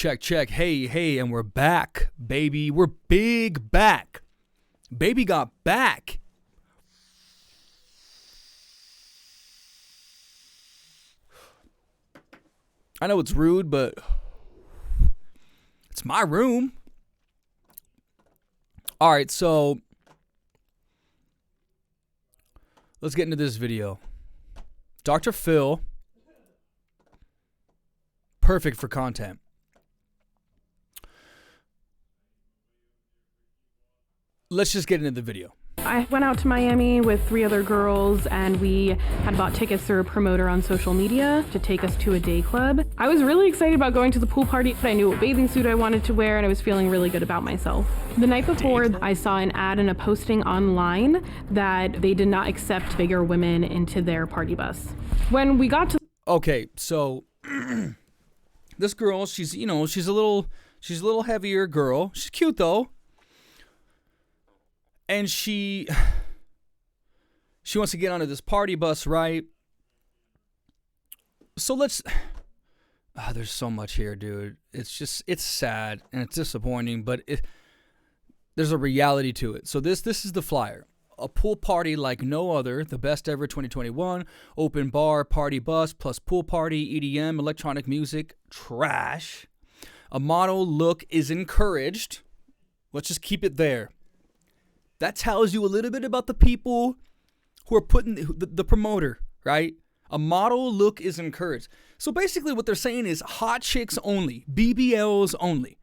check, check. Hey, and we're back, baby. We're big back. Baby got back. I know it's rude, but it's my room. All right, so let's get into this video. Dr. Phil, perfect for content. Let's just get into the video. I went out to Miami with 3 other girls and we had bought tickets through a promoter on social media to take us to a day club. I was really excited about going to the pool party, but I knew what bathing suit I wanted to wear and I was feeling really good about myself. The night before, I saw an ad and a posting online that they did not accept bigger women into their party bus. When we got to... Okay, so this girl, she's a little heavier girl. She's cute though. And she wants to get onto this party bus, right? So there's so much here, dude. It's sad and it's disappointing, but there's a reality to it. So this is the flyer. A pool party like no other, the best ever 2021, open bar, party bus, plus pool party, EDM, electronic music, trash. A model look is encouraged. Let's just keep it there. That tells you a little bit about the people who are putting the promoter, right? A model look is encouraged. So basically what they're saying is hot chicks only, BBLs only.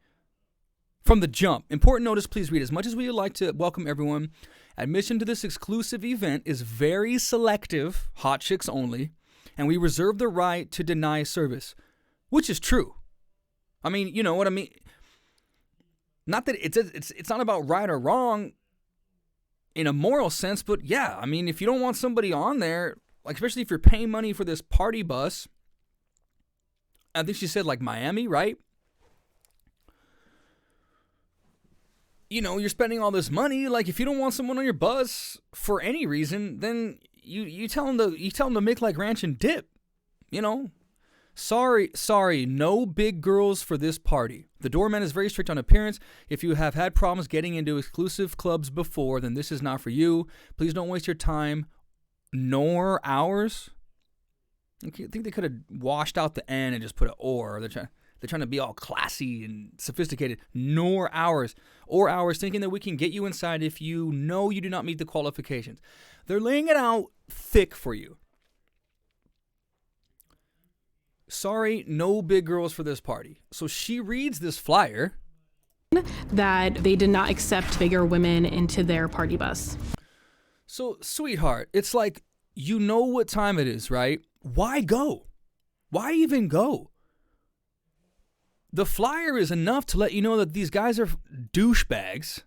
From the jump. Important notice, please read. As much as we would like to welcome everyone, admission to this exclusive event is very selective, hot chicks only, and we reserve the right to deny service, which is true. I mean, you know what I mean? Not that it's not about right or wrong in a moral sense, but yeah, I mean, if you don't want somebody on there, like especially if you're paying money for this party bus, I think she said like Miami, right? You know, you're spending all this money. Like if you don't want someone on your bus for any reason, then you tell them to make like ranch and dip. You know, sorry, no big girls for this party. The doorman is very strict on appearance. If you have had problems getting into exclusive clubs before, then this is not for you. Please don't waste your time nor ours. I think they could have washed out the N and just put an or. They're trying to be all classy and sophisticated. Nor ours. Or ours, thinking that we can get you inside if you know you do not meet the qualifications. They're laying it out thick for you. Sorry, no big girls for this party. So she reads this flyer that they did not accept bigger women into their party bus. So, sweetheart, it's like, you know what time it is, right? Why go? Why even go? The flyer is enough to let you know that these guys are douchebags.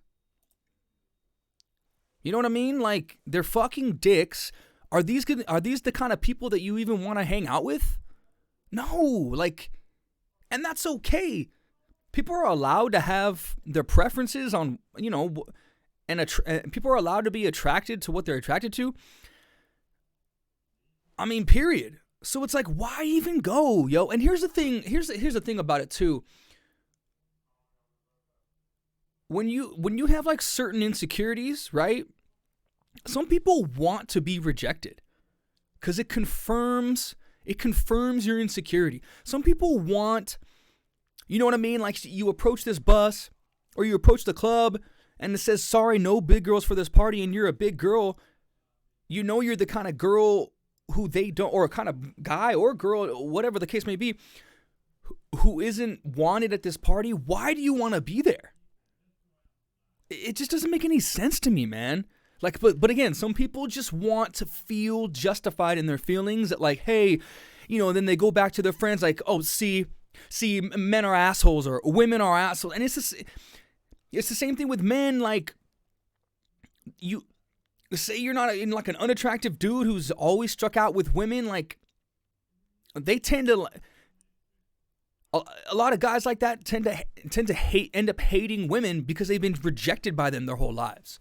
You know what I mean? Like, they're fucking dicks. Are these the kind of people that you even want to hang out with? No, like, and that's okay. People are allowed to have their preferences on, you know, and people are allowed to be attracted to what they're attracted to. I mean, period. So it's like, why even go, yo? And here's the thing. Here's the thing about it too. When you have like certain insecurities, right? Some people want to be rejected because it confirms your insecurity. Some people want, you know what I mean? Like you approach this bus or you approach the club and it says, sorry, no big girls for this party. And you're a big girl. You know, you're the kind of girl who they don't, or a kind of guy or girl, whatever the case may be, who isn't wanted at this party. Why do you want to be there? It just doesn't make any sense to me, man. Like, but again, some people just want to feel justified in their feelings that like, hey, you know, then they go back to their friends like, oh, see, men are assholes or women are assholes. And it's the same thing with men. Like, you say you're not in like an unattractive dude who's always struck out with women. Like, they tend to, a lot of guys like that tend to end up hating women because they've been rejected by them their whole lives.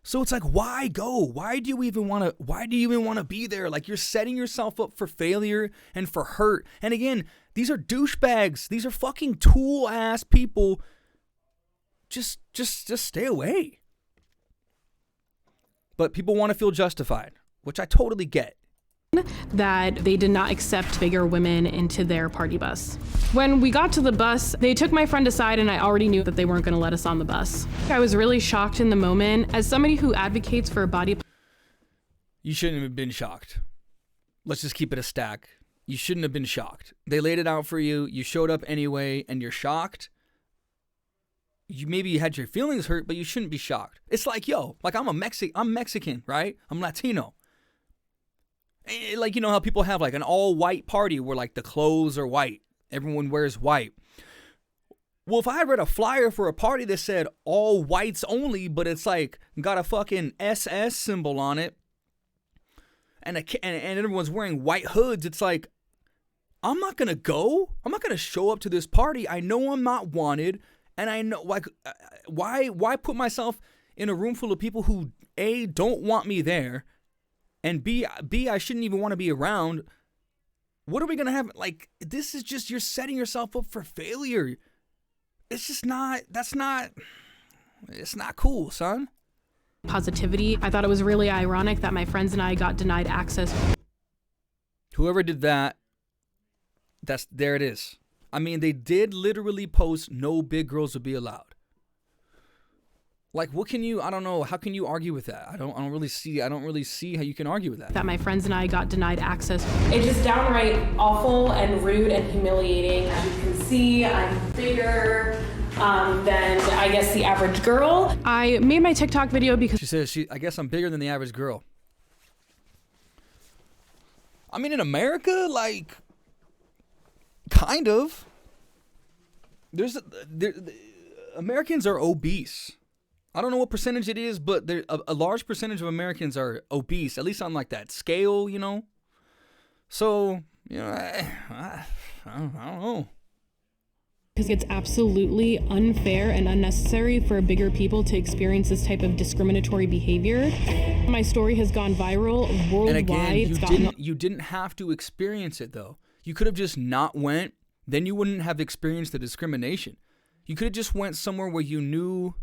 So it's like, why go? Why do you even want to be there? Like, you're setting yourself up for failure and for hurt. And again, These are douchebags. These are fucking tool ass people. Just stay away. But people want to feel justified, which I totally get. That they did not accept bigger women into their party bus. When we got to the bus, they took my friend aside and I already knew that they weren't going to let us on the bus. I was really shocked in the moment. As somebody who advocates for body... You shouldn't have been shocked. Let's just keep it a stack. You shouldn't have been shocked. They laid it out for you. You showed up anyway and you're shocked. You had your feelings hurt, but you shouldn't be shocked. It's like, yo, like I'm Mexican, right? I'm Latino. Like, you know how people have like an all-white party where like the clothes are white. Everyone wears white. Well, if I read a flyer for a party that said all whites only, but it's like got a fucking SS symbol on it, and everyone's wearing white hoods, it's like, I'm not going to go. I'm not going to show up to this party. I know I'm not wanted, and I know, like, why put myself in a room full of people who, A, don't want me there, and B, I shouldn't even want to be around. What are we going to have? Like, this is just, you're setting yourself up for failure. It's just not, it's not cool, son. Positivity. I thought it was really ironic that my friends and I got denied access. Whoever did that, there it is. I mean, they did literally post no big girls would be allowed. Like, what can you, I don't know, how can you argue with that? I don't really see how you can argue with that. That my friends and I got denied access. It's just downright awful and rude and humiliating. As you can see, I'm bigger than, I guess, the average girl. I made my TikTok video because she says, I guess I'm bigger than the average girl. I mean, in America, like, kind of. Americans are obese. I don't know what percentage it is, but a large percentage of Americans are obese, at least on like that scale, you know? So, you know, I don't know. Because it's absolutely unfair and unnecessary for bigger people to experience this type of discriminatory behavior. My story has gone viral worldwide. And again, you didn't have to experience it, though. You could have just not went, then you wouldn't have experienced the discrimination. You could have just went somewhere where you knew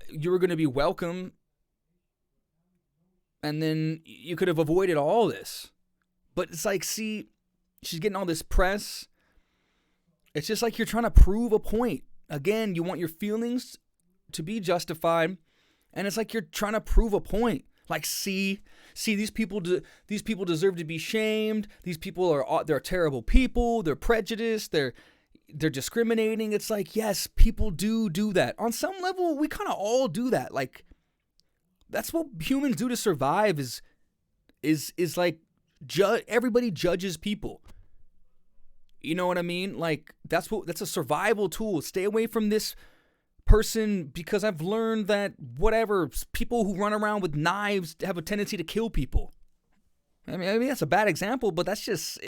you were going to be welcome, and then you could have avoided all this. But it's like, see, she's getting all this press. It's just like you're trying to prove a point. Again, you want your feelings to be justified, and it's like you're trying to prove a point. Like, see, these people deserve to be shamed. These people they're terrible people. They're prejudiced. They're discriminating. It's like, yes, people do that. On some level, we kind of all do that. Like, that's what humans do to survive is like, everybody judges people. You know what I mean? Like, that's a survival tool. Stay away from this person because I've learned that people who run around with knives have a tendency to kill people. I mean that's a bad example, but that's just...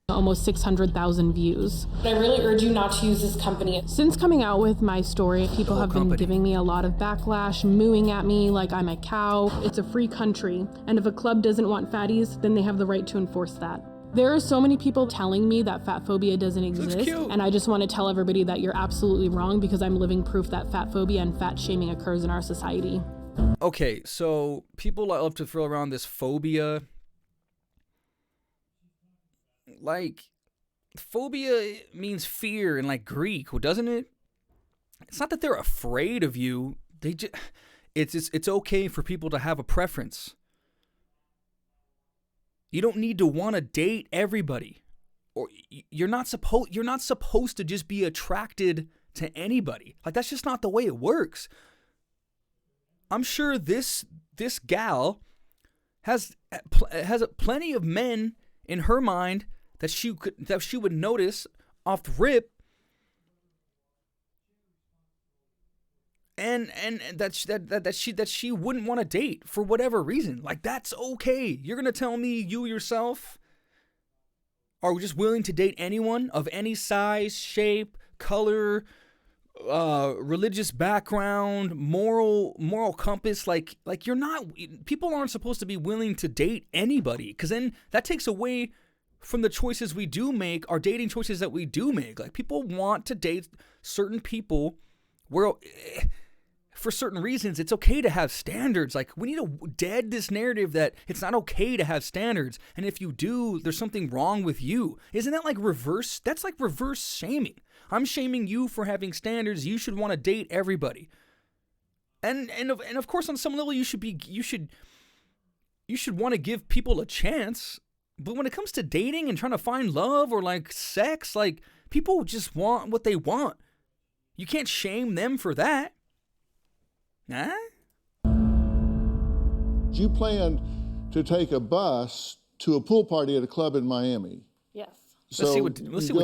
Almost 600,000 views. I really urge you not to use this company. Since coming out with my story, people have been giving me a lot of backlash, mooing at me like I'm a cow. It's a free country, and if a club doesn't want fatties, then they have the right to enforce that. There are so many people telling me that fat phobia doesn't exist, and I just want to tell everybody that you're absolutely wrong because I'm living proof that fat phobia and fat shaming occurs in our society. Okay, so people love to throw around this phobia. Like, phobia means fear in like Greek, doesn't it? It's not that they're afraid of you. It's okay for people to have a preference. You don't need to want to date everybody, or you're not supposed to just be attracted to anybody. Like, that's just not the way it works. I'm sure this gal has plenty of men in her mind that she would notice off the rip, and that she wouldn't want to date for whatever reason. Like, that's okay. You're gonna tell me you yourself are just willing to date anyone of any size, shape, color, religious background, moral compass. Like you're not. People aren't supposed to be willing to date anybody, because then that takes away from the choices we do make, our dating choices that we do make. Like, people want to date certain people where, for certain reasons, it's okay to have standards. Like, we need to dead this narrative that it's not okay to have standards. And if you do, there's something wrong with you. Isn't that like reverse? That's like reverse shaming. I'm shaming you for having standards. You should want to date everybody. And of course, on some level, you should want to give people a chance. But when it comes to dating and trying to find love or like sex, like, people just want what they want. You can't shame them for that. Huh? You planned to take a bus to a pool party at a club in Miami. Yes. Let's see what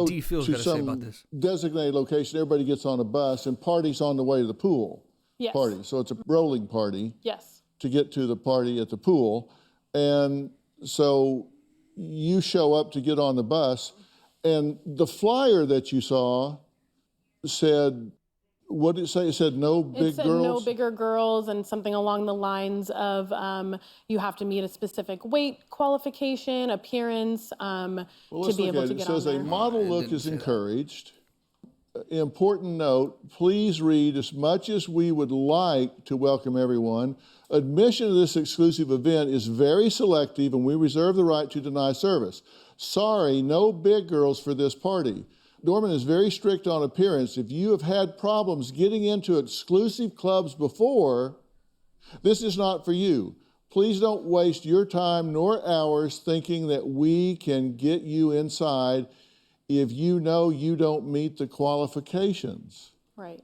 D Phil's got to say about this. Designated location, everybody gets on a bus and parties on the way to the pool. Yes. Party. So it's a rolling party. Yes. To get to the party at the pool. And so you show up to get on the bus, and the flyer that you saw said, what did it say? It said no big girls? It said no bigger girls, and something along the lines of you have to meet a specific weight qualification, appearance, to be able to get on there. It says a model look is encouraged. Important note, please read as much as we would like to welcome everyone. Admission to this exclusive event is very selective, and we reserve the right to deny service. Sorry, no big girls for this party. Norman is very strict on appearance. If you have had problems getting into exclusive clubs before, this is not for you. Please don't waste your time nor ours thinking that we can get you inside if you know you don't meet the qualifications. Right.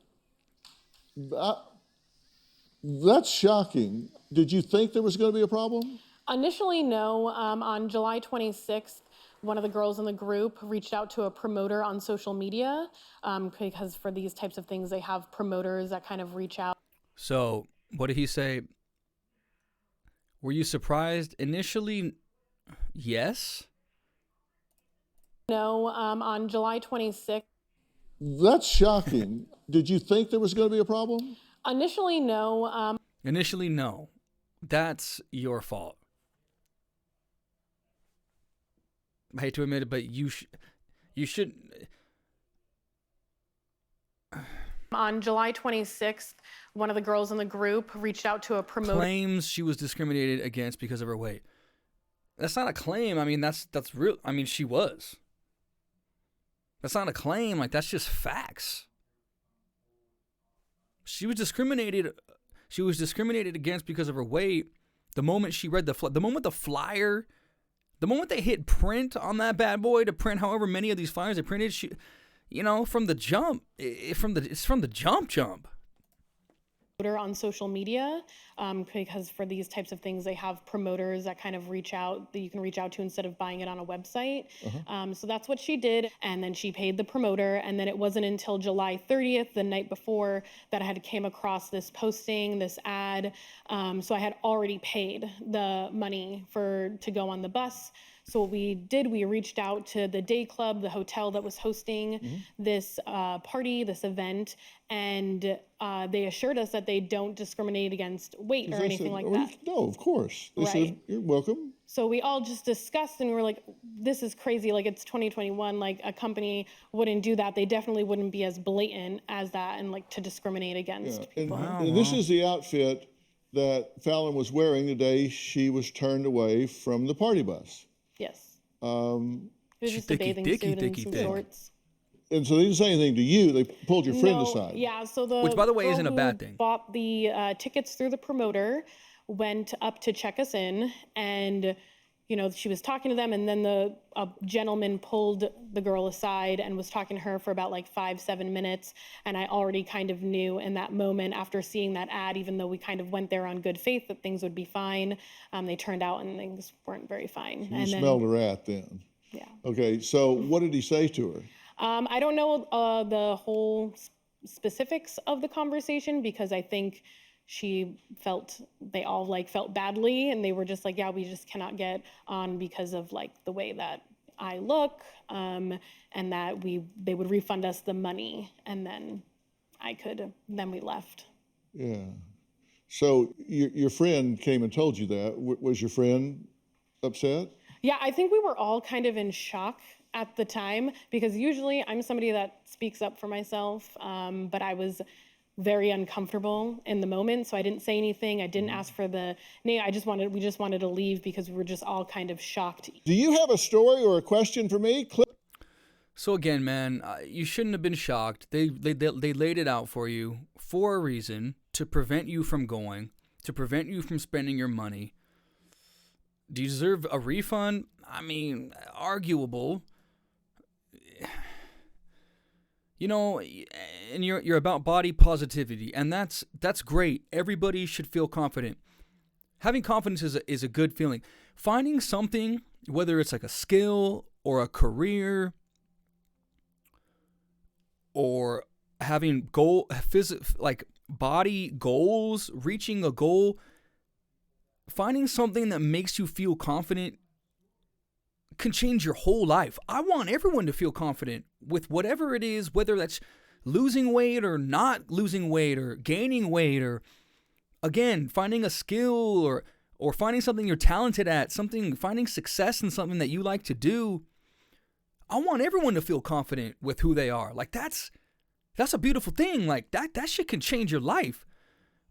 That's shocking. Did you think there was going to be a problem? Initially, no. On July 26th, one of the girls in the group reached out to a promoter on social media because for these types of things, they have promoters that kind of reach out. So what did he say? Were you surprised initially? Yes. No, on July 26th. That's shocking. Did you think there was going to be a problem? Initially, no. Initially, no. That's your fault. I hate to admit it, but you should. On July 26th, one of the girls in the group reached out to a promoter. Claims she was discriminated against because of her weight. That's not a claim. I mean, that's real. I mean, she was. That's not a claim. Like, that's just facts. She was discriminated. She was discriminated against because of her weight. The moment she read the moment they hit print on that bad boy to print however many of these flyers they printed, from the jump, it's from the jump. On social media, because for these types of things, they have promoters that kind of reach out, that you can reach out to instead of buying it on a website. So that's what she did, and then she paid the promoter, and then it wasn't until July 30th, the night before, that I had came across this posting, this ad. So I had already paid the money to go on the bus. So what we did, we reached out to the day club, the hotel that was hosting this party, this event, and they assured us that they don't discriminate against weight or anything like that. No, of course. They said, you're welcome. So we all just discussed, and we were like, this is crazy. Like, it's 2021. Like, a company wouldn't do that. They definitely wouldn't be as blatant as that and, like, to discriminate against people. And this is the outfit that Fallon was wearing the day she was turned away from the party bus. Yes. It was just a bathing suit and some shorts. And so they didn't say anything to you. They pulled your friend aside. Yeah. So which, by the way, girl isn't a bad thing. Bought the tickets through the promoter, went up to check us in, and she was talking to them, and then a gentleman pulled the girl aside and was talking to her for about like 5-7 minutes. And I already kind of knew in that moment, after seeing that ad, even though we kind of went there on good faith that things would be fine, they turned out and things weren't very fine. You smelled a rat then. Yeah. Okay, so what did he say to her? I don't know the whole specifics of the conversation, because I think they all felt badly, and they were just like, yeah, we just cannot get on because of like the way that I look, and that they would refund us the money, and then we left. Yeah. So your friend came and told you that. Was your friend upset? Yeah, I think we were all kind of in shock at the time because usually I'm somebody that speaks up for myself, but I was very uncomfortable in the moment, so I didn't say anything. I didn't ask for the name. We just wanted to leave because we were just all kind of shocked. Do you have a story or a question for me? So again, man, you shouldn't have been shocked. They laid it out for you for a reason, to prevent you from going, to prevent you from spending your money. Do you deserve a refund? I mean, arguable. You know, and you're about body positivity, and that's great. Everybody should feel confident. Having confidence is a good feeling. Finding something, whether it's like a skill or a career, or having like body goals, reaching a goal, finding something that makes you feel confident can change your whole life. I want everyone to feel confident with whatever it is, whether that's losing weight or not losing weight or gaining weight, or again, finding a skill or finding something you're talented at, finding success in something that you like to do. I want everyone to feel confident with who they are. Like that's a beautiful thing. Like that shit can change your life.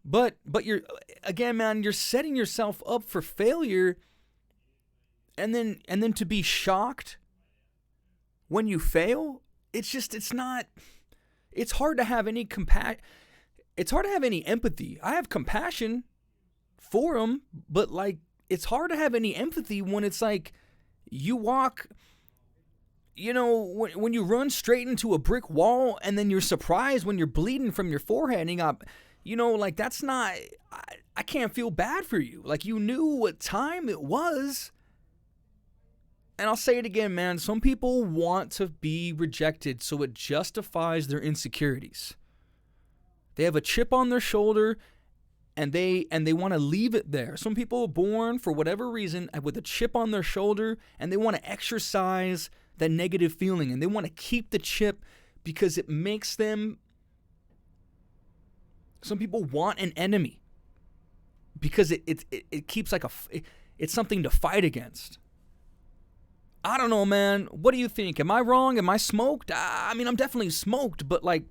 But you're, again, man, you're setting yourself up for failure. And then to be shocked when you fail, it's hard to have any it's hard to have any empathy. I have compassion for them, but like it's hard to have any empathy when it's like you walk, you know, when you run straight into a brick wall and then you're surprised when you're bleeding from your forehead and you got, you know, like that's not, I can't feel bad for you. Like you knew what time it was. And I'll say it again, man, some people want to be rejected so it justifies their insecurities. They have a chip on their shoulder and they want to leave it there. Some people are born for whatever reason with a chip on their shoulder and they want to exercise that negative feeling and they want to keep the chip because it makes them, some people want an enemy because it keeps like it's something to fight against. I don't know, man. What do you think? Am I wrong? Am I smoked? I mean, I'm definitely smoked, but like,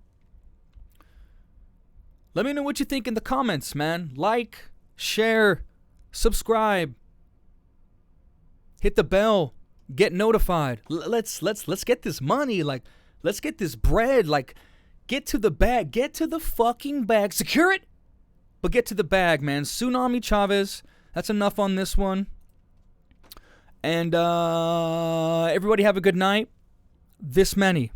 let me know what you think in the comments, man. Like, share, subscribe, hit the bell, get notified. Let's get this money. Like, let's get this bread. Like, get to the bag. Get to the fucking bag. Secure it, but get to the bag, man. Tsunami Chavez. That's enough on this one. And everybody have a good night. This many.